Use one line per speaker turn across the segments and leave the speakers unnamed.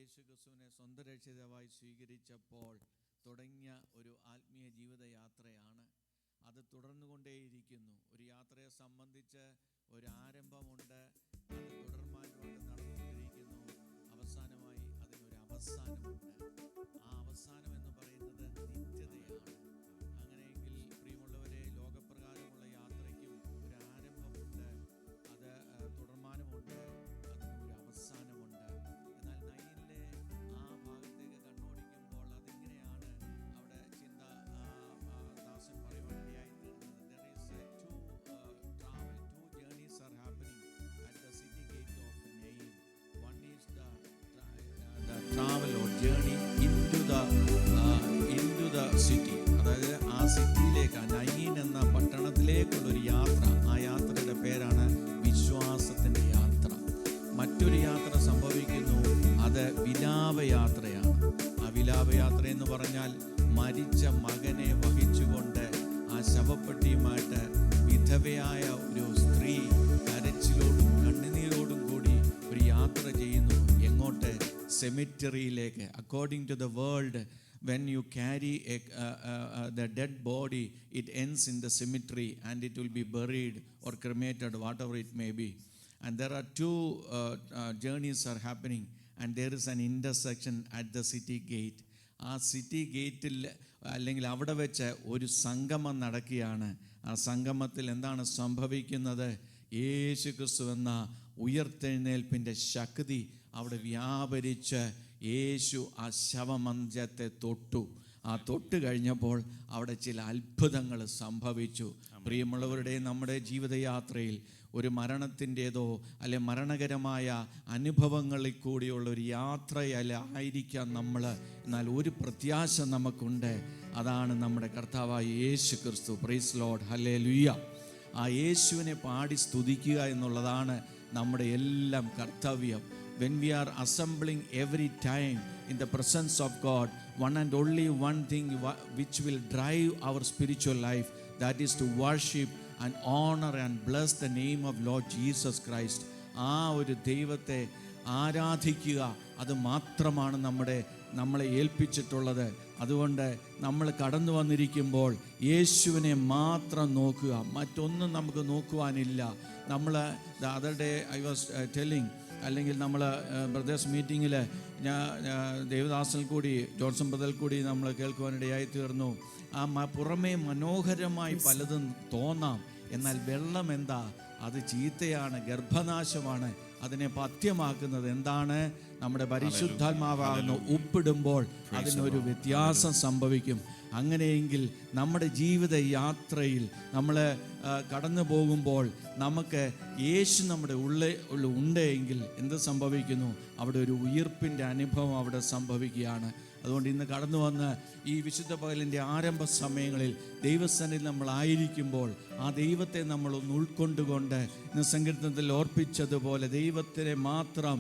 യേശുക്രിസ്തുവിനെ സ്വന്തം രക്ഷിതാവായി സ്വീകരിച്ചപ്പോൾ തുടങ്ങിയ ഒരു ആത്മീയ ജീവിതയാത്രയാണ്. അത് തുടർന്നുകൊണ്ടേയിരിക്കുന്നു. ഒരു യാത്രയെ സംബന്ധിച്ച് ഒരു ആരംഭമുണ്ട്, അത് തുടർമാനമായിട്ട് നടന്നുകൊണ്ടിരിക്കുന്നു. അവസാനമായി അതിനൊരു അവസാനമുണ്ട്. ആ അവസാനം എന്ന് പറയുന്നത് നിത്യതയാണ്. അങ്ങനെയെങ്കിൽ പ്രിയമുള്ളവരെ, ലോകപ്രകാരമുള്ള യാത്രയ്ക്കും ഒരു ആരംഭമുണ്ട്, അത് തുടർമാനമുണ്ട്, അതിനൊരു അവസാനമുണ്ട്. എന്നാൽ നൈനിലെ ആ ഭാഗത്തേക്ക് കണ്ണോടിക്കുമ്പോൾ അതെങ്ങനെയാണ് അവിടെ ചിന്ത ദാസൻ പറയുവാനിടയായി തീർന്നത്. There is two journeys are happening at the city gate of Nain. One is the travel or journey into the city. അതായത് ആ സിറ്റിയിലേക്ക്, നൈൻ എന്ന പട്ടണത്തിലേക്കുള്ളൊരു യാത്ര. ആ യാത്രയുടെ പേരാണ് വിശ്വാസത്തിൻ്റെ യാത്ര. മറ്റൊരു യാത്ര സംഭവിക്കുന്നു, അത് വിലാപയാത്രയാണ്. ആ വിലാപയാത്ര എന്ന് പറഞ്ഞാൽ മരിച്ച മകനെ വഹിച്ചുകൊണ്ട് ആ ശവപ്പെട്ടിയുമായിട്ട് വിധവയായ ഒരു സ്ത്രീ കരച്ചിലോടും കണ്ണുനീരോടും കൂടി ഒരു യാത്ര ചെയ്യുന്നു. എങ്ങോട്ട്? സെമിറ്ററിയിലേക്ക്. According to the world, when you carry the dead body, it ends in the cemetery and it will be buried or cremated, whatever it may be. And there are two journeys are happening, and there is an intersection at the city gate. ആ city ഗേറ്റിൽ അല്ലെങ്കിൽ അവിടെ വെച്ച് ഒരു സംഗമം നടക്കുകയാണ്. ആ സംഗമത്തിൽ എന്താണ് സംഭവിക്കുന്നത്? യേശുക്രിസ്തു എന്ന ഉയർത്തെഴുന്നേൽപ്പിൻ്റെ ശക്തി അവിടെ വ്യാപരിച്ച് യേശു ആ ശവമഞ്ചത്തെ തൊട്ടു. ആ തൊട്ട് കഴിഞ്ഞപ്പോൾ അവിടെ ചില അത്ഭുതങ്ങൾ സംഭവിച്ചു. പ്രിയമുള്ളവരുടെ, നമ്മുടെ ജീവിതയാത്രയിൽ ഒരു മരണത്തിൻ്റേതോ അല്ലെ മരണകരമായ അനുഭവങ്ങളിൽ കൂടിയുള്ള ഒരു യാത്രയിലായിരിക്കാം നമ്മൾ. എന്നാൽ ഒരു പ്രത്യാശ നമുക്കുണ്ട്, അതാണ് നമ്മുടെ കർത്താവായ യേശു ക്രിസ്തു. പ്രൈസ് ലോർഡ്, ഹല്ലേലൂയ. ആ യേശുവിനെ പാടി സ്തുതിക്കുക എന്നുള്ളതാണ് നമ്മുടെ എല്ലാം കർത്തവ്യം. When we are assembling every time in the presence of God, one and only one thing which will drive our spiritual life, that is to worship and honor and bless the name of Lord Jesus Christ. ആ ഒരു ദൈവത്തെ ആരാധിക്കുക, അത് മാത്രമാണ് നമ്മളെ ഏൽപ്പിച്ചിട്ടുള്ളത്. അതുകൊണ്ട് നമ്മൾ കടന്നു വന്നിരിക്കുമ്പോൾ യേശുവിനെ മാത്രം നോക്കുക, മറ്റൊന്നും നമുക്ക് നോക്കുവാനില്ല. നമ്മൾ the other day I was telling, അല്ലെങ്കിൽ നമ്മൾ ബ്രദേഴ്സ് മീറ്റിങ്ങിൽ ദേവദാസനിൽ കൂടി ജോൺസൺ ബ്രദറിൽ കൂടി നമ്മൾ കേൾക്കുവാനിടയായി തീർന്നു. പുറമേ മനോഹരമായി പലതും തോന്നാം, എന്നാൽ വെള്ളം എന്താ? അത് ചീത്തയാണ്, ഗർഭനാശമാണ്. അതിനെ പഥ്യമാക്കുന്നത് എന്താണ്? നമ്മുടെ പരിശുദ്ധാത്മാവാകുന്ന ഉപ്പിടുമ്പോൾ അതിനൊരു വ്യത്യാസം സംഭവിക്കും. അങ്ങനെയെങ്കിൽ നമ്മുടെ ജീവിത യാത്രയിൽ നമ്മൾ കടന്നു പോകുമ്പോൾ നമുക്ക് യേശു നമ്മുടെ ഉള്ളിൽ ഉണ്ടെങ്കിൽ എന്ത് സംഭവിക്കുന്നു? അവിടെ ഒരു ഉയിർപ്പിൻ്റെ അനുഭവം അവിടെ സംഭവിക്കുകയാണ്. അതുകൊണ്ട് ഇന്ന് കടന്നു വന്ന് ഈ വിശുദ്ധ പകലിൻ്റെ ആരംഭ സമയങ്ങളിൽ ദൈവസന്നിധിയിൽ നമ്മളായിരിക്കുമ്പോൾ ആ ദൈവത്തെ നമ്മളൊന്ന് ഉൾക്കൊണ്ടുകൊണ്ട് ഇന്ന് സങ്കീർത്തനത്തിൽ ഓർപ്പിച്ചതുപോലെ ദൈവത്തിനെ മാത്രം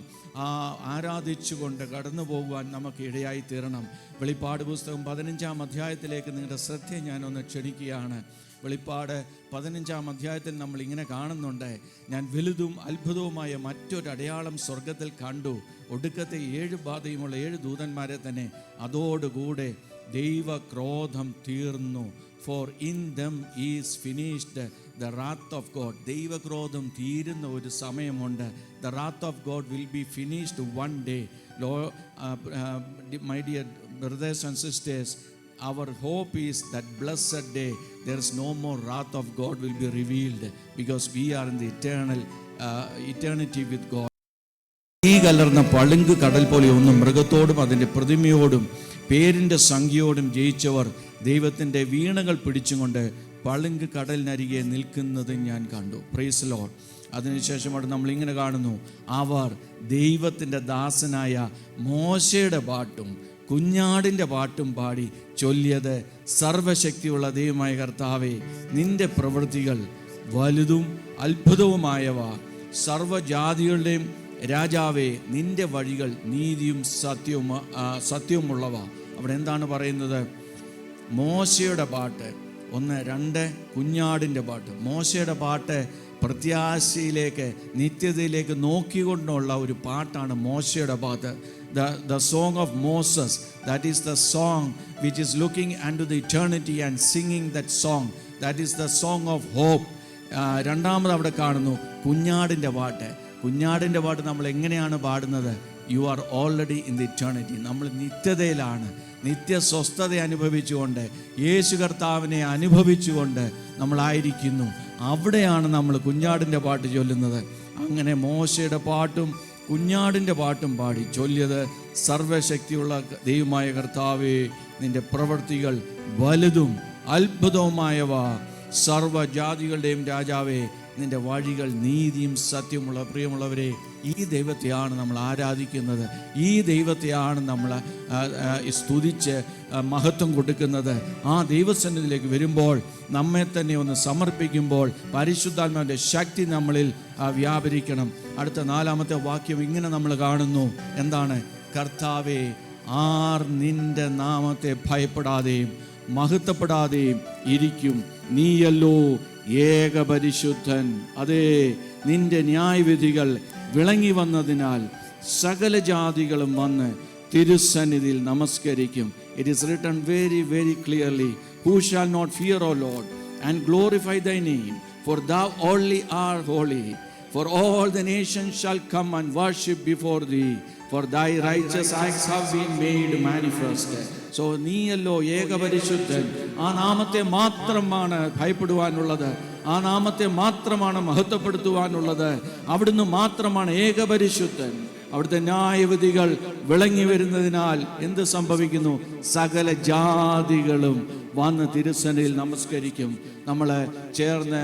ആരാധിച്ചുകൊണ്ട് കടന്നു പോകുവാൻ നമുക്ക് ഇടയായി തീരണം. വെളിപ്പാട് പുസ്തകം 15-ാം അധ്യായത്തിലേക്ക് നിങ്ങളുടെ ശ്രദ്ധയെ ഞാനൊന്ന് ക്ഷണിക്കുകയാണ്. വെളിപ്പാട് 15-ാം അധ്യായത്തിൽ നമ്മൾ ഇങ്ങനെ കാണുന്നുണ്ട്, ഞാൻ വലുതും അത്ഭുതവുമായ മറ്റൊരടയാളം സ്വർഗത്തിൽ കണ്ടു. ഒടുക്കത്തെ 7 ബാധയുമുള്ള 7 ദൂതന്മാരെ തന്നെ. അതോടുകൂടെ ദൈവക്രോധം തീർന്നു. For in them is finished the wrath of God. ദൈവക്രോധം തീരുന്ന ഒരു സമയമുണ്ട്. The wrath of God will be finished one day. My dear brothers and sisters, our hope is that blessed day there is no more wrath of God will be revealed, because we are in the eternity with God. ഈ കലർന്ന പളുങ്ക് കടൽ പോലെ ഒന്നും മൃഗത്തോടും അതിൻ്റെ പ്രതിമയോടും പേരിൻ്റെ സംഖ്യയോടും ജയിച്ചവർ ദൈവത്തിൻ്റെ വീണകൾ പിടിച്ചുകൊണ്ട് പളുങ്ക് കടലിനരികെ നിൽക്കുന്നത് ഞാൻ കണ്ടു. Praise lord. അതിനുശേഷം അവിടെ നമ്മളിങ്ങനെ കാണുന്നു, അവർ ദൈവത്തിൻ്റെ ദാസനായ മോശയുടെ പാട്ടും കുഞ്ഞാടിൻ്റെ പാട്ടും പാടി ചൊല്ലിയത്, സർവശക്തിയുള്ള ദൈവമായ കർത്താവേ, നിന്റെ പ്രവൃത്തികൾ വലുതും അത്ഭുതവുമായവ. സർവ്വജാതികളുടെയും രാജാവേ, നിന്റെ വഴികൾ നീതിയും സത്യവുമുള്ളവ. അവിടെ എന്താണ് പറയുന്നത്? മോശയുടെ പാട്ട് 1, 2, കുഞ്ഞാടിൻ്റെ പാട്ട്. മോശയുടെ പാട്ട് പ്രത്യാശയിലേക്ക്, നിത്യതയിലേക്ക് നോക്കിക്കൊണ്ടുള്ള ഒരു പാട്ടാണ് മോശയുടെ പാട്ട്. The song of Moses, that is the song which is looking unto the eternity and singing that song. That is the song of hope. രണ്ടാമത് അവിടെ കാണുന്നു കുഞ്ഞാടിൻ്റെ പാട്ട്. കുഞ്ഞാടിൻ്റെ പാട്ട് നമ്മൾ എങ്ങനെയാണ് പാടുന്നത്? You are already in the eternity. നമ്മൾ നിത്യതയിലാണ്, നിത്യസ്വസ്ഥത അനുഭവിച്ചുകൊണ്ട്, യേശു കർത്താവിനെ അനുഭവിച്ചുകൊണ്ട് നമ്മളായിരിക്കുന്നു. അവിടെയാണ് നമ്മൾ കുഞ്ഞാടിൻ്റെ പാട്ട് ചൊല്ലുന്നത്. അങ്ങനെ മോശയുടെ പാട്ടും കുഞ്ഞാടിൻ്റെ പാട്ടും പാടി ചൊല്ലിയത്, സർവശക്തിയുള്ള ദൈവമായ കർത്താവേ, നിൻ്റെ പ്രവൃത്തികൾ വലുതും അത്ഭുതവുമായവ, സർവ്വജാതികളുടെയും രാജാവേ, നിൻ്റെ വഴികൾ നീതിയും സത്യമുള്ള. പ്രിയമുള്ളവരെ, ഈ ദൈവത്തെയാണ് നമ്മൾ ആരാധിക്കുന്നത്. ഈ ദൈവത്തെയാണ് നമ്മൾ സ്തുതിച്ച് മഹത്വം കൊടുക്കുന്നത്. ആ ദൈവസന്നിധിയിലേക്ക് വരുമ്പോൾ, നമ്മെ തന്നെ ഒന്ന് സമർപ്പിക്കുമ്പോൾ, പരിശുദ്ധാത്മാവിൻ്റെ ശക്തി നമ്മളിൽ വ്യാപരിക്കണം. അടുത്ത 4-ാമത്തെ വാക്യം ഇങ്ങനെ നമ്മൾ കാണുന്നു. എന്താണ്? കർത്താവേ, ആർ നിൻ്റെ നാമത്തെ ഭയപ്പെടാതെയും മഹത്വപ്പെടാതെയും ഇരിക്കും? നീയല്ലോ ഏകപരിശുദ്ധൻ. അതേ, നിന്റെ ന്യായവിധികൾ വിളങ്ങി വന്നതിനാൽ സകല ജാതികളും വന്ന് തിരുസന്നിധിയിൽ നമസ്കരിക്കും. It is written very, very clearly, who shall not fear, O Lord, and glorify thy name, for thou only art holy. For all the nations shall come and worship before thee, for thy righteous acts have been made manifest. So നീയല്ലോ ഏകപരിശുദ്ധൻ. ആ നാമത്തെ മാത്രമാണ് ഭയപ്പെടുവാനുള്ളത്. ആ നാമത്തെ മാത്രമാണ് മഹത്വപ്പെടുത്തുവാനുള്ളത്. അവിടുന്ന് മാത്രമാണ് ഏകപരിശുദ്ധൻ. അവിടുത്തെ ന്യായവിധികൾ വിളങ്ങി വരുന്നതിനാൽ എന്ത് സംഭവിക്കുന്നു? സകല ജാതികളും വന്ന് തിരുസന്നിധിയിൽ നമസ്കരിക്കും. നമ്മൾ ചേർന്ന്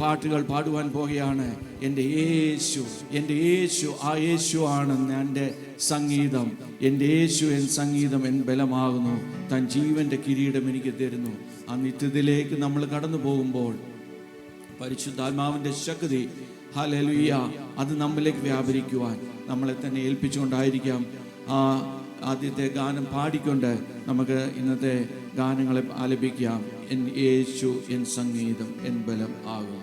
പാട്ടുകൾ പാടുവാൻ പോകുകയാണ്. എൻ്റെ യേശു, എൻ്റെ യേശു, ആ യേശു ആണ് എൻ്റെ സംഗീതം. എൻ്റെ യേശു എൻ സംഗീതം, എൻ ബലമാകുന്നു. താൻ ജീവൻ്റെ കിരീടം എനിക്ക് തരുന്നു. ആ നിത്യത്തിലേക്ക് നമ്മൾ കടന്നു പോകുമ്പോൾ പരിശുദ്ധാത്മാവിൻ്റെ ശക്തി, ഹല്ലേലൂയ, അത് നമ്മിലേക്ക് വ്യാപരിക്കുവാൻ നമ്മളെ തന്നെ ഏൽപ്പിച്ചുകൊണ്ടായിരിക്കാം. ആ ആദ്യത്തെ ഗാനം പാടിക്കൊണ്ട് നമുക്ക് ഇന്നത്തെ ഗാനങ്ങളെ ആലപിക്കാം. എൻ യേശു എൻ സംഗീതം, എൻ ബലം ആകും.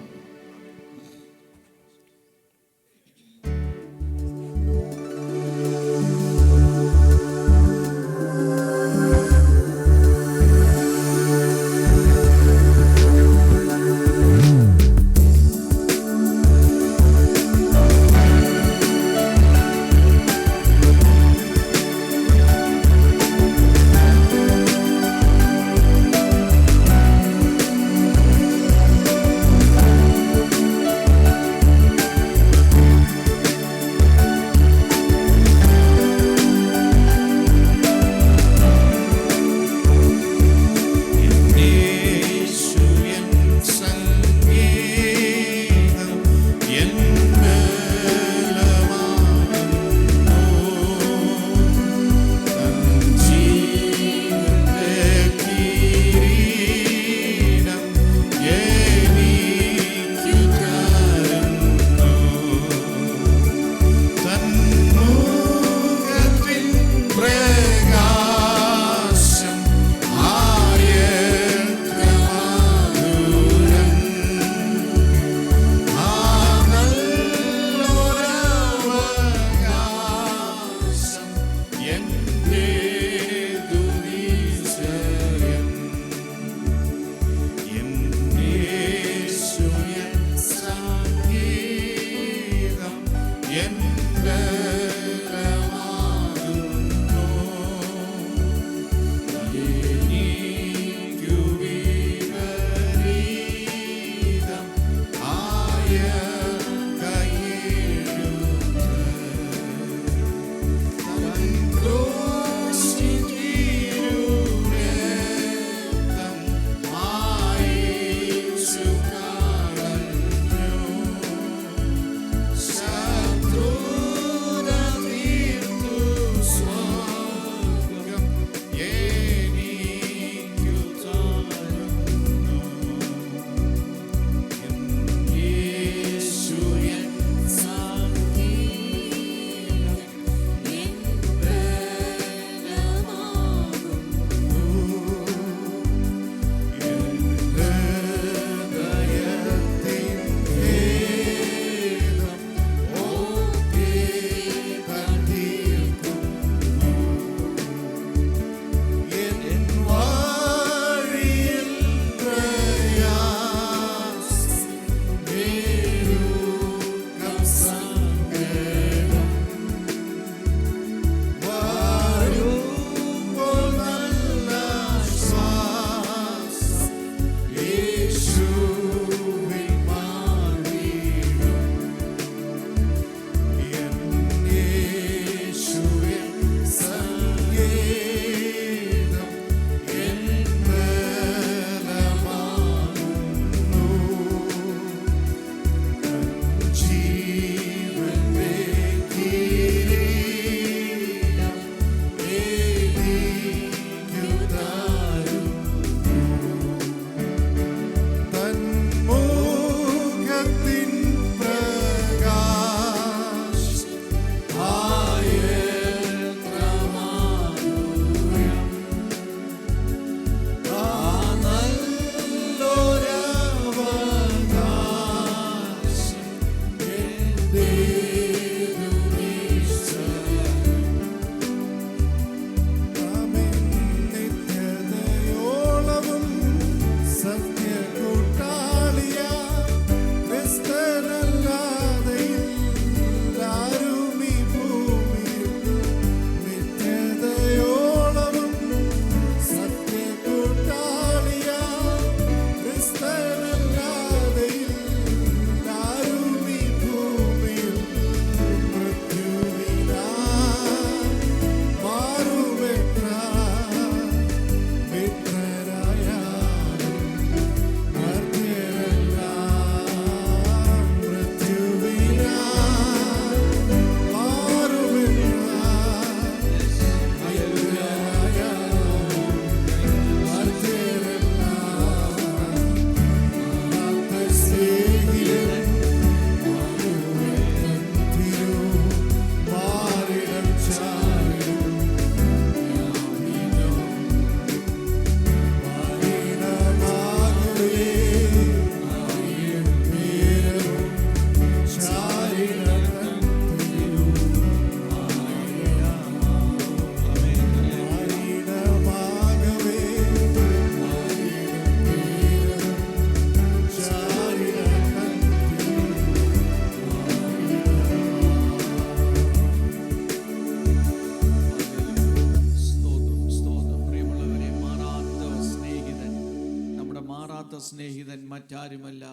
മറ്റാരുമല്ല,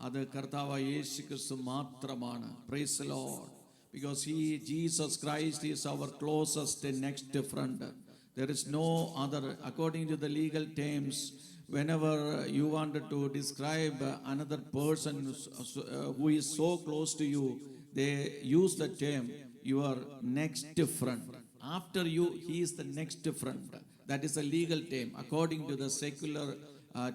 അത് കർത്താവായ യേശു ക്രിസ്തു മാത്രമാണ്. Praise the Lord. Because Jesus Christ is our closest next friend. There is no other. According to the legal terms, whenever you wanted to describe another person who is so close to you, they use the term your next friend. After you, he is the next friend. That is a legal term according to the secular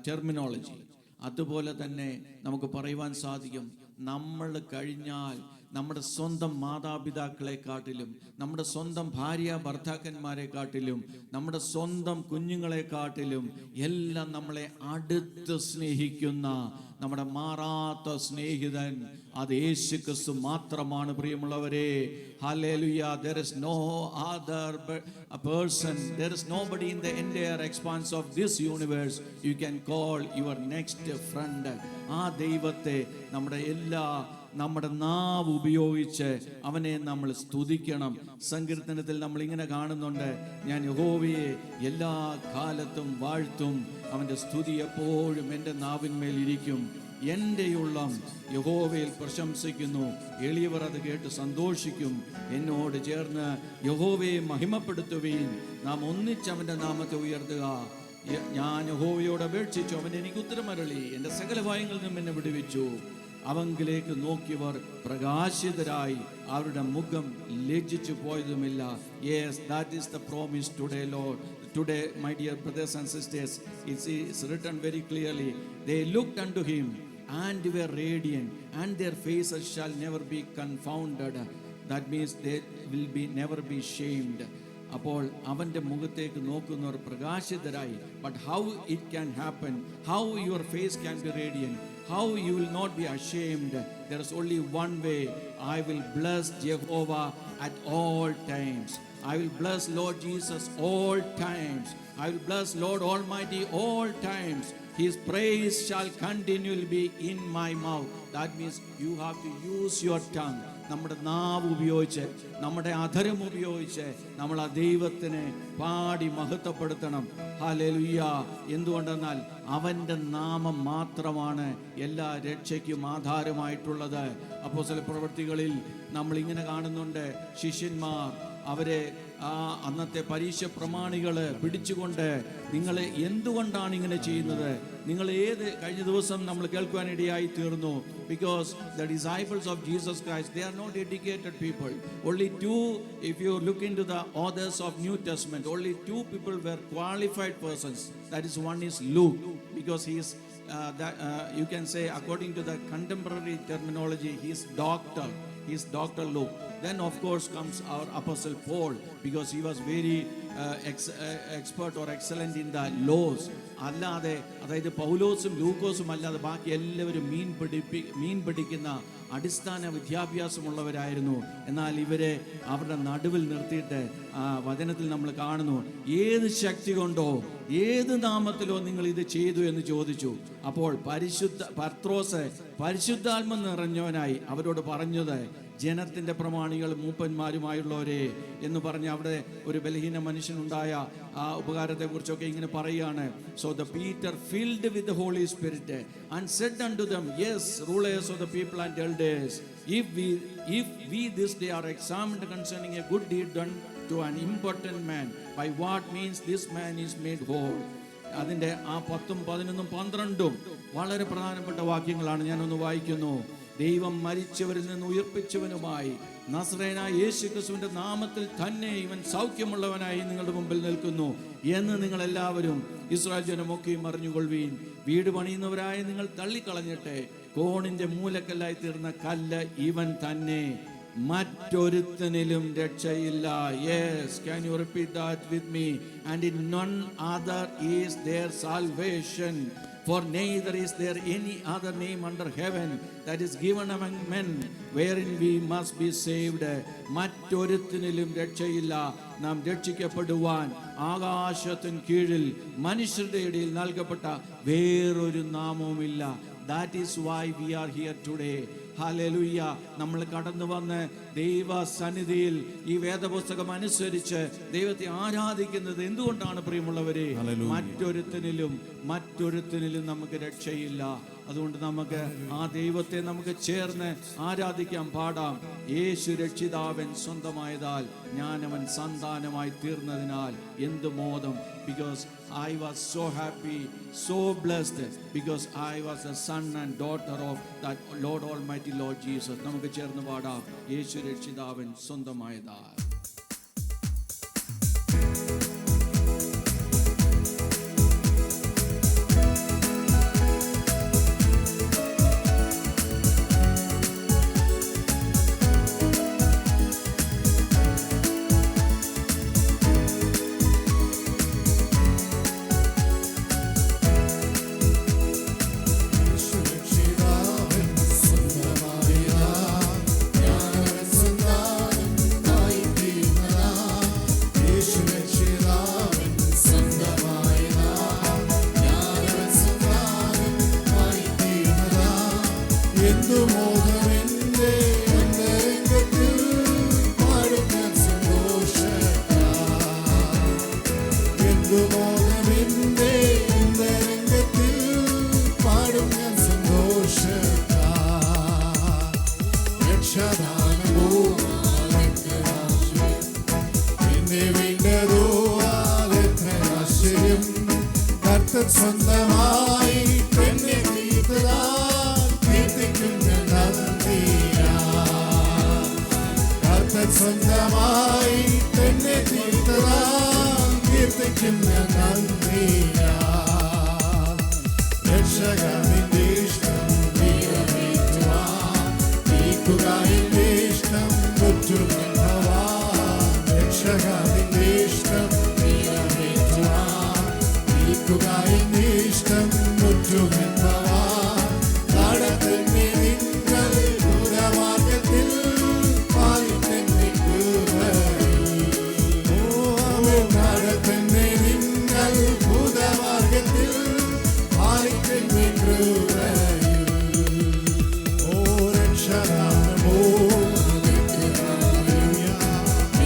terminology. അതുപോലെ തന്നെ നമുക്ക് പറയുവാൻ സാധിക്കും, നമ്മൾ കഴിഞ്ഞാൽ നമ്മുടെ സ്വന്തം മാതാപിതാക്കളെക്കാട്ടിലും, നമ്മുടെ സ്വന്തം ഭാര്യ ഭർത്താക്കന്മാരെക്കാട്ടിലും, നമ്മുടെ സ്വന്തം കുഞ്ഞുങ്ങളെക്കാട്ടിലും എല്ലാം നമ്മളെ അടുത്ത് സ്നേഹിക്കുന്ന നമ്മുടെ മാറാത്ത സ്നേഹിതൻ അത് യേശു ക്രിസ്തു മാത്രമാണ്. പ്രിയമുള്ളവരെ, hallelujah. There is no other person, there is nobody in the entire expanse of this universe you can call your next friend. ആ ദൈവത്തെ നമ്മുടെ നാവ് ഉപയോഗിച്ച് അവനെ നമ്മൾ സ്തുതിക്കണം. സങ്കീർത്തനത്തിൽ നമ്മൾ ഇങ്ങനെ കാണുന്നുണ്ട്, ഞാൻ യഹോവയെ എല്ലാ കാലത്തും വാഴ്ത്തും, അവൻ്റെ സ്തുതി എപ്പോഴും എൻ്റെ നാവിന്മേൽ ഇരിക്കും. എൻ്റെ ഉള്ളം യഹോവയിൽ പ്രശംസിക്കുന്നു, എളിയവർ അത് കേട്ട് സന്തോഷിക്കും. എന്നോട് ചേർന്ന് യഹോവയെ മഹിമപ്പെടുത്തുകയും നാം ഒന്നിച്ചവൻ്റെ നാമത്തെ ഉയർത്തുക. ഞാൻ യഹോവയോട് അപേക്ഷിച്ചു, അവൻ എനിക്ക് ഉത്തരമരുളി, എൻ്റെ സകല ഭയങ്ങളിൽ നിന്നും എന്നെ വിടുവിച്ചു. അവങ്കിലേക്ക് നോക്കിയവർ പ്രകാശിതരായി, അവരുടെ മുഖം ലജ്ജിച്ചു പോയതുമില്ല. Yes, that is the promise today, Lord. Today, my dear brothers and sisters, it's written very clearly. They looked unto him and were radiant, and their faces shall never be confounded. That means they will never be shamed. അപ്പോൾ അവൻ്റെ മുഖത്തേക്ക് നോക്കുന്നവർ പ്രകാശിതരായി. But how it can happen? How your face can be radiant? How you will not be ashamed? There is only one way. I will bless Jehovah at all times. I will bless Lord Jesus all times. I will bless Lord Almighty all times. His praise shall continually be in my mouth. That means you have to use your tongue. നമ്മുടെ നാവ് ഉപയോഗിച്ച്, നമ്മുടെ അധരം ഉപയോഗിച്ച് നമ്മൾ ആ ദൈവത്തിനെ പാടി മഹത്വപ്പെടുത്തണം. ഹല്ലേലൂയ. എന്തുകൊണ്ടെന്നാൽ അവൻ്റെ നാമം മാത്രമാണ് എല്ലാ രക്ഷയ്ക്കും ആധാരമായിട്ടുള്ളത്. അപ്പോസ്തല പ്രവൃത്തികളിൽ നമ്മൾ ഇങ്ങനെ കാണുന്നുണ്ട്, ശിഷ്യന്മാർ അവരെ അന്നത്തെ പരീക്ഷ പ്രമാണികൾ പിടിച്ചുകൊണ്ട്, നിങ്ങൾ എന്തുകൊണ്ടാണ് ഇങ്ങനെ ചെയ്യുന്നത്? നിങ്ങൾ കഴിഞ്ഞ ദിവസം നമ്മൾ കേൾക്കുവാനിടയായി തീർന്നു. Because the disciples of Jesus Christ, they are not educated people. Only two, if you look into the authors of New Testament, only two people were qualified persons. That is, one is Luke, because he is you can say, according to the contemporary terminology, he is doctor. He is Dr. Luke. Then of course comes our Apostle Paul, because he was very expert or excellent in the laws. അതായത് പൗലോസും ലൂക്കോസും അല്ലാതെ ബാക്കി എല്ലാവരും മീൻ പിടിക്കുന്ന അടിസ്ഥാന വിദ്യാഭ്യാസമുള്ളവരായിരുന്നു. എന്നാൽ ഇവരെ അവരുടെ നടുവിൽ നിർത്തിയിട്ട് വചനത്തിൽ നമ്മൾ കാണുന്നു, ഏത് ശക്തി കൊണ്ടോ ഏത് നാമത്തിലോ നിങ്ങൾ ഇത് ചെയ്തു എന്ന് ചോദിച്ചു. അപ്പോൾ പത്രോസ് പരിശുദ്ധാത്മ നിറഞ്ഞവനായി അവരോട് പറഞ്ഞത്, ജനത്തിന്റെ പ്രമാണികൾ മൂപ്പന്മാരുമായുള്ളവരെ എന്ന് പറഞ്ഞ് അവിടെ ഒരു ബലഹീന മനുഷ്യനുണ്ടായ ആ ഉപകാരത്തെ കുറിച്ചൊക്കെ ഇങ്ങനെ പറയുകയാണ്. So the Peter filled with the Holy Spirit and said unto them, yes, rulers of the people and elders, if we this day are examined concerning a good deed done to an impotent man, by what means this man is made whole. അതിൻ്റെ ആ 10, 11, 12 വളരെ പ്രധാനപ്പെട്ട വാക്യങ്ങളാണ്. ഞാനൊന്ന് വായിക്കുന്നു. ദൈവം മരിച്ചവരിൽ നിന്ന് ഉയർപ്പിച്ചവനുമായി നസറേയനായ യേശു ക്രിസ്തുവിന്റെ നാമത്തിൽ തന്നെ ഇവൻ സൗഖ്യമുള്ളവനായി നിങ്ങളുടെ മുമ്പിൽ നിൽക്കുന്നു എന്ന് നിങ്ങൾ എല്ലാവരും ഇസ്രായേൽ ജനമൊക്കെയും അറിഞ്ഞുകൊള്ളുവീൻ. വീട് പണിയുന്നവരായ നിങ്ങൾ തള്ളിക്കളഞ്ഞിട്ട് കോണിന്റെ മൂലക്കല്ലായി തീർന്ന കല്ല് ഇവൻ തന്നെ, മറ്റൊരുത്തനിലും രക്ഷയില്ല. Yes, can you repeat that with me? And in none other is there salvation, for neither is there any other name under heaven that is given among men wherein we must be saved. മറ്റൊരുത്തനിലും രക്ഷയില്ല, നാം രക്ഷിക്കപ്പെടുവാൻ ആകാശത്തിന് കീഴിൽ മനുഷ്യരുടെ ഇടയിൽ നൽകപ്പെട്ട വേറൊരു നാമവുമില്ല. That is why we are here today. Hallelujah. നമ്മൾ കടന്നു വന്ന് ദൈവസന്നിധിയിൽ ഈ വേദപുസ്തകം അനുസരിച്ച് ദൈവത്തെ ആരാധിക്കുന്നത് എന്തുകൊണ്ടാണ് പ്രിയമുള്ളവരെ? മറ്റൊരുത്തനിലും നമുക്ക് രക്ഷയില്ല. അതുകൊണ്ട് നമുക്ക് ആ ദൈവത്തെ നമുക്ക് ചേർന്ന് ആരാധിക്കാം, പാടാം. യേശു രക്ഷിതാവൻ സ്വന്തമായതാൽ ഞാൻ അവൻ സന്താനമായി തീർന്നതിനാൽ എന്ത് മോദം. Because I was so happy, so blessed, because I was a son and daughter of that Lord Almighty Lord Jesus. നമുക്ക് ചേർന്ന് പാടാം, യേശു രക്ഷിതാവൻ സ്വന്തമായതാൽ.
സ്വന്തമായി തന്നെ തീർത്തതാൽ കീർത്തിക്കുന്ന നന്ദിയാ. കർത്തൻ സ്വന്തമായി തന്നെ തീർത്തതാൽ കീർത്തിക്കുന്ന നന്ദിയാ. രക്ഷക നിന്റെ ഇഷ്ടം നിറവേറ്റുവാൻ നീക്കുക എന്റെ ഇഷ്ടം ഒറ്റുവാൻ. രക്ഷക നിന്റെ ഇഷ്ടം നിറവേറ്റുവാൻ നീക്കുക എന്റെ ഇഷ്ടം ഒറ്റുവാൻ. നടത്തുന്ന നിങ്ങൾ ദൂരമാർഗത്തിൽ പാലിട്ടെന്നെ നടത്തുന്ന നിങ്ങൾ ഭൂതമാർഗത്തിൽ പാലിട്ടെന്നെ ഓ രക്ഷകനമോ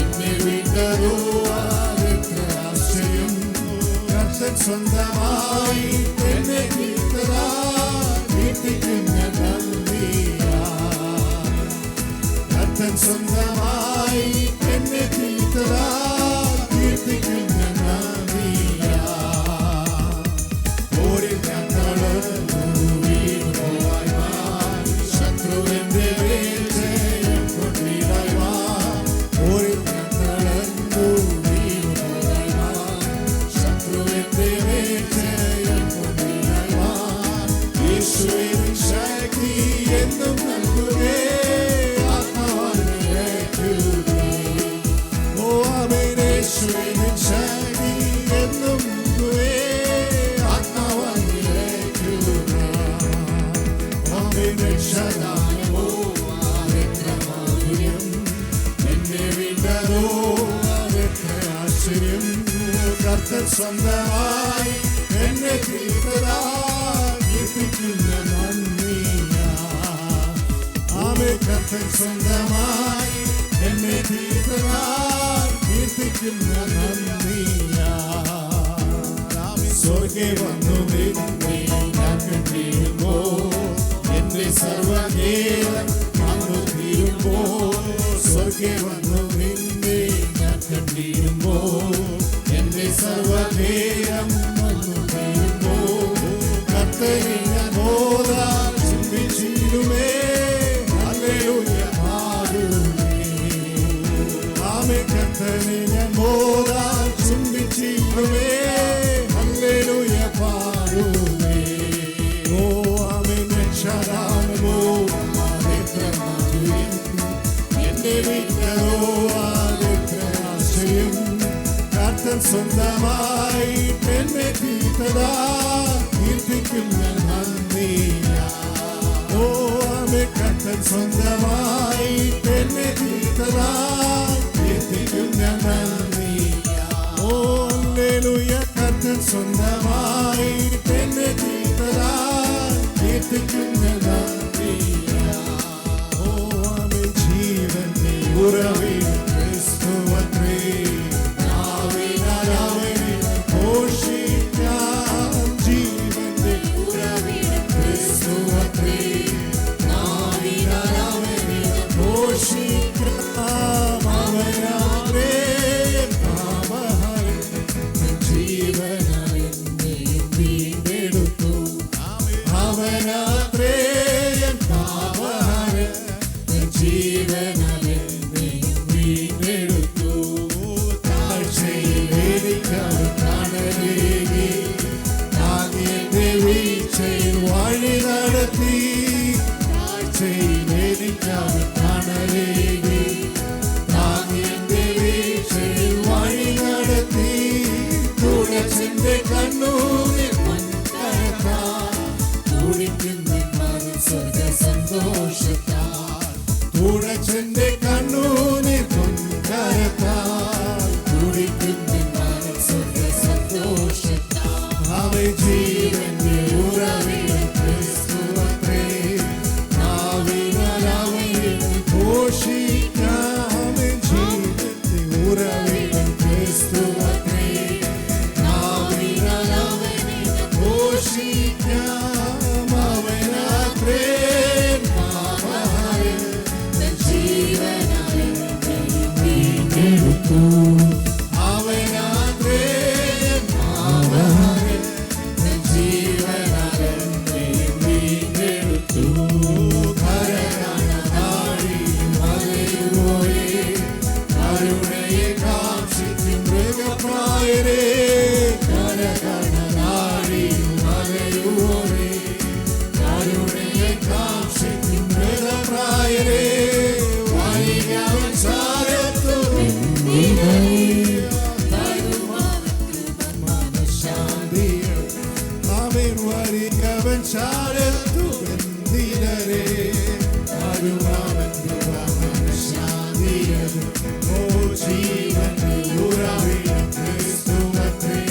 എന്നെ വിട്ടതോ ആശ്ചര്യം. കർത്തൻ സ്വന്തമായി എന്നെ കീർത്തിക്കുന്ന നന്ദിയാ. കർത്തൻ സ്വന്തമായി എന്നെ കീർത്തിക്കുന്ന നന്ദിയാ. ഓരിൽ ഞാൻ തളർന്നു വീണുപോയി ശത്രുവിന്റെ മേൽ ജയം കൊണ്ടിടായി. ഓരിൽ ഞാൻ തളർന്നു വീണുപോയി ശത്രുവിന്റെ മേൽ ജയം കൊണ്ടിടായി. യേശുവിൻ ശക്തി എന്നും നൽകുകേ ആത്മാവിനേറ്റുകേ. ഓ ആമേൻ. യേശുവിൻ ശക്തി എന്നും നൽകുകേ ആത്മാവിനേറ്റുകേ. ആമേൻ. രക്ഷകനമോ എത്ര മാധുര്യം എന്നെ വിട്ടതോ എത്ര ആശ്ചര്യം. കർത്തൻ സ്വന്തമായി എന്നെ തീർത്തതാൽ കീർത്തിക്കുന്ന നന്ദിയാ. ആമേൻ. കർത്തൻ സ്വന്തമായി എന്നെ തീർത്തതാൽ കീർത്തിക്കുന്ന നന്ദിയാ. സ്വർഗേ വന്നു നിന്നെ ഞാൻ കണ്ടിടുമ്പോൾ എന്റെ സർവ്വനേരം വന്നു തീരുമ്പോൾ. സ്വർഗേ വന്നു നിന്നെ ഞാൻ കണ്ടിടുമ്പോൾ എന്റെ സർവ്വനേരം വന്നു തീരുമ്പോൾ. കർത്തനെ ഞാൻ മോദാൽ ചുംബിച്ചിടുമേ. ഹല്ലേലൂയ പാടുമേ. ആമേൻ. കർത്തനെ ഞാൻ മോദാൽ ചുംബിച്ചിടുമേ. ഹല്ലേലൂയ പാടുമേ. ഓ ആമേൻ. രക്ഷകനമോ എത്ര മാധുര്യം എന്നെ വിട്ടതോ എത്ര ആശ്ചര്യം. കർത്തൻ സ്വന്തമായി എന്നെ തീർത്തതാൽ കീർത്തിക്കുന്ന നന്ദിയാ. ഓ ആമേൻ. കർത്തൻ സ്വന്തമായി എന്നെ തീർത്തതാൽ കീർത്തിക്കുന്ന നന്ദിയാ. ഓ ഹല്ലേലൂയ. കർത്തൻ സ്വന്തമായി എന്നെ തീർത്തതാൽ കീർത്തിക്കുന്ന നന്ദിയാ. ഓ ആമേൻ. ജീവന്റെ ഉറവിട ക്രിസ്തുവത്രേ. നാവിനാൽ അവനെ ഘോഷിക്കാം. ജീവന്റെ ഉറവിട ക്രിസ്തു വീണ്ടെടുത്തു. അവനാത്രേ പാപഹരൻ, തൻ ജീവനാൽ എന്നെ വീണ്ടെടുത്തു. കരകണനാഴി മലയുവോരേ, കരുണയെ കാക്ഷിക്കും മൃഗപ്രായരേ. കരകണനാഴി മലയുവോരേ, കരുണയെ കാക്ഷിക്കും മൃഗപ്രായരേ. വരികവൻ ചാരത്തു മനഃശാന്തിയെ, അവൻ വരികവൻ ചാരത്തു ബന്ധിതരേ. കരുണാവൻ മനഃശാന്തിയത്, ഓ ജീവന്റെ ഉറവിടം ക്രിസ്തുവത്രേ.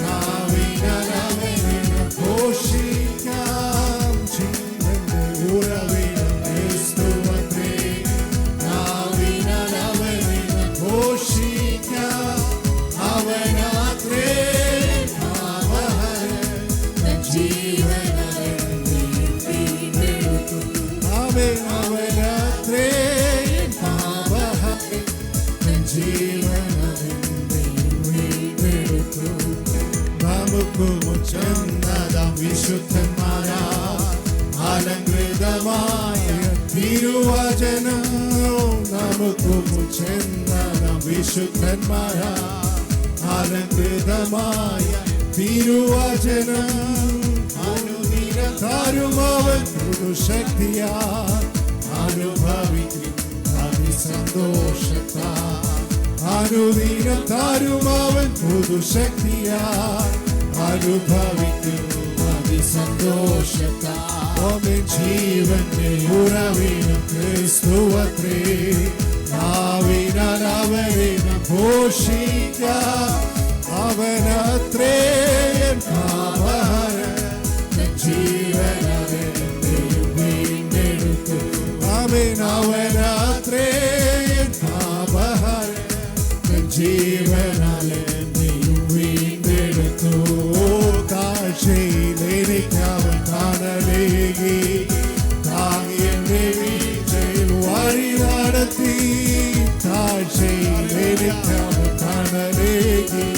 നാവിനാൽ അവനെ ഘോഷിക്കാം, ജീവന്റെ ഉറവിടം ക്രിസ്തുവത്രേ. നാവിനാൽ അവനെ ഘോഷിക്കാം, അവനാത്രേ പാപഹരൻ, തൻ ജീവനാൽ എന്നെ വീണ്ടെടുത്തു. അവനാത്രേ പാപഹരൻ, തൻ ജീവനാൽ എന്നെ വീണ്ടെടുത്തു. നമുക്ക് ചെന്നതാം വിശുദ്ധന്മാരാ അലങ്കൃതമായ തിരുവചനം. നമുക്ക് ചെന്നതാം വിശുദ്ധന്മാരാ അലങ്കൃതമായ തിരുവചനം. അനുദിനം തരുമവൻ പുതുശക്തിയാൽ, അനുഭവിക്കും അതിസന്തോഷത്താൽ. അനുദിനം തരുമവൻ പുതുശക്തിയാൽ, അനുഭവിക്കും അതിസന്തോഷത്താൽ. അവൻ ജീവന്റെ ഉറവിടം ക്രിസ്തുവത്രേ. നാവിനാൽ അവനെ ഘോഷിക്കാം, അവനത്രേ പാപഹരൻ, തൻ ജീവനാൽ എന്നെ വീണ്ടെടുത്തു. അവനത്രേ പാപഹരൻ, തൻ ജീവനാൽ എന്നെ വീണ്ടെടുത്തു. താഴ്ചയിൽ എനിക്കവൻ തണലേകി, താങ്ങി എന്നെ വീഴ്ചയിൽ വഴി നടത്തി. താഴ്ചയിൽ എനിക്കവൻ തണലേകി,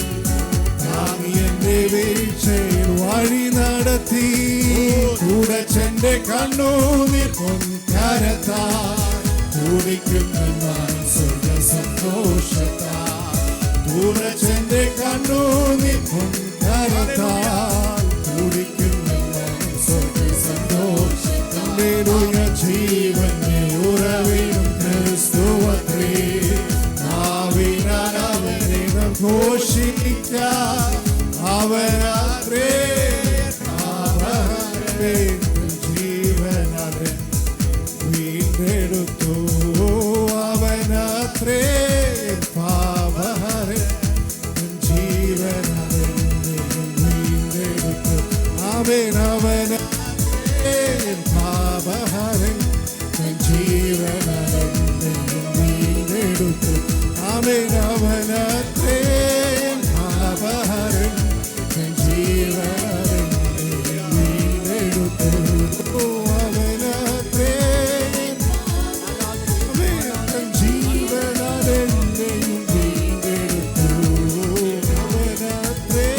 താങ്ങി എന്നെ വീഴ്ചയിൽ വഴി നടത്തി. കൂടച്ചന്റെ കണ്ണൂനീർ പൊൻകരത്താൽ, കുടിക്കുന്ന സ്വർഗ സന്തോഷത്താൽ. കൂടച്ചന്റെ കണ്ണൂനീർ പൊൻകരത്താൽ, കുടിക്കുന്ന സ്വർഗ സന്തോഷത്താൽ. ഹല്ലേലൂയ, ജീവന്റെ ഉറവിടം ക്രിസ്തുവത്രേ. നാവിനാൽ അവനെ ഘോഷിക്കാം, അവനാത്രേ പാപഹരൻ, ജീവനാൽ വീണ്ടെടുത്തു. അവനാത്രേ പാപഹരൻ, ജീവനാൽ വീണ്ടെടുത്തു. അവനാത്രേ പാപഹരൻ, ജീവനാൽ വീണ്ടെടുത്തു. അവനാത്രേ പാപഹരൻ, ജീവനാൽ വീണ്ടെടുത്തു. അവനാത്രേ ജീവനാൽ വീണ്ടെടുത്തു. അവനാത്രേ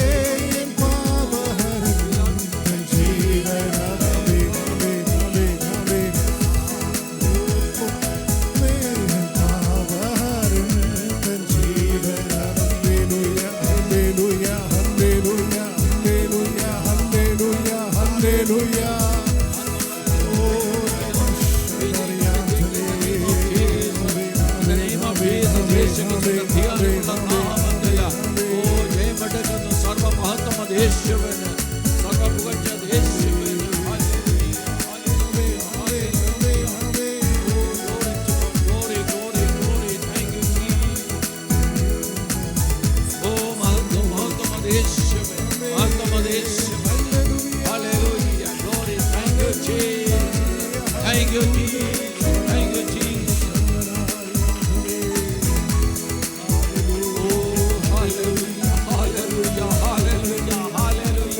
പാപഹരൻ, ജീവനാൽ
സർവമഹത്വമതേശ്വരന്, സർവപുകഴ്ചതേശ്വരന്. Thank you, Jesus. Thank you, Jesus. Oh, hallelujah, hallelujah, hallelujah, hallelujah.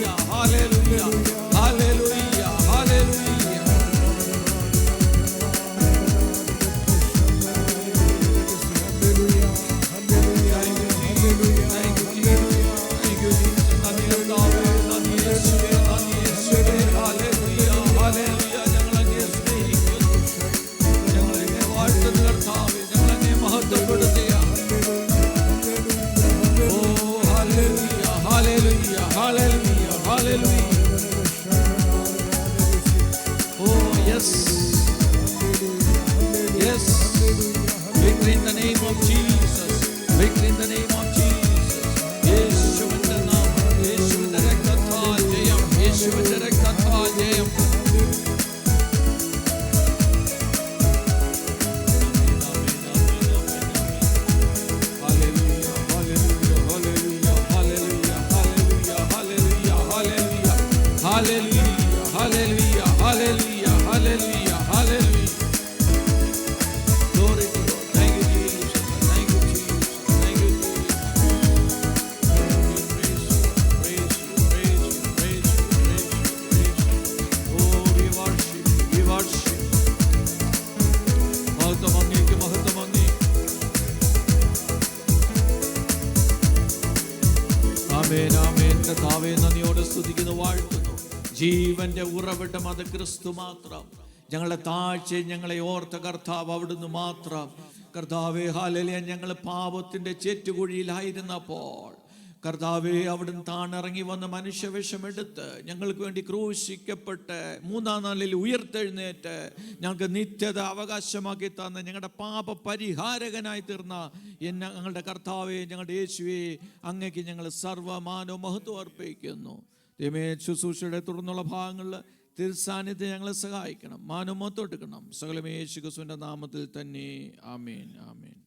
name of Jesus. Victory in the name of Jesus. യേശുവിന്റെ നാമം, യേശുവിന്റെ രക്തത്താൽ ജയം, യേശുവിന്റെ രക്തത്താൽ ജയം. Hallelujah, hallelujah, hallelujah, hallelujah, hallelujah. Glory to God. Thank you, Jesus. Thank you, Jesus. Thank you, Jesus. Praise you, praise you, praise you, praise you, praise you, praise you. Oh, we worship you, we worship you. മഹത്വം അങ്ങേക്ക്, മഹത്വം അങ്ങേക്ക്. ആമേൻ, ആമേൻ. കർത്താവേ, നന്ദിയോടെ സ്തുതിക്കുന്നു, വാഴ്ത്തുന്നു. ജീവന്റെ ഉറവിടം അത് ക്രിസ്തു മാത്രം. ഞങ്ങളുടെ താഴ്ച ഞങ്ങളെ ഓർത്ത കർത്താവ് അവിടുന്ന് മാത്രം. കർത്താവേ, ഹല്ലേലൂയ. ഞങ്ങൾ പാപത്തിന്റെ ചേറ്റുകുഴിയിലായിരുന്നപ്പോൾ കർത്താവേ, അവിടുന്ന് താണിറങ്ങി വന്ന് മനുഷ്യവേഷമെടുത്ത് ഞങ്ങൾക്ക് വേണ്ടി ക്രൂശിക്കപ്പെട്ട് മൂന്നാം നാളിൽ ഉയർത്തെഴുന്നേറ്റ് ഞങ്ങൾക്ക് നിത്യത അവകാശമാക്കി തന്ന ഞങ്ങളുടെ പാപ പരിഹാരകനായി തീർന്ന ഞങ്ങളുടെ കർത്താവേ, ഞങ്ങളുടെ യേശുവേ, അങ്ങേക്ക് ഞങ്ങൾ സർവ്വമാനവും മഹത്വം അർപ്പിക്കുന്നു. ദൈവമേ, ശുശ്രൂഷയുടെ തുടർന്നുള്ള ഭാഗങ്ങളിൽ തിരുസാന്നിധ്യം ഞങ്ങളെ സഹായിക്കണം, മാനവും മഹത്വം എടുക്കണം. സകലമേ യേശു ക്രിസ്തുവിന്റെ നാമത്തിൽ തന്നെ. ആമേൻ, ആമേൻ.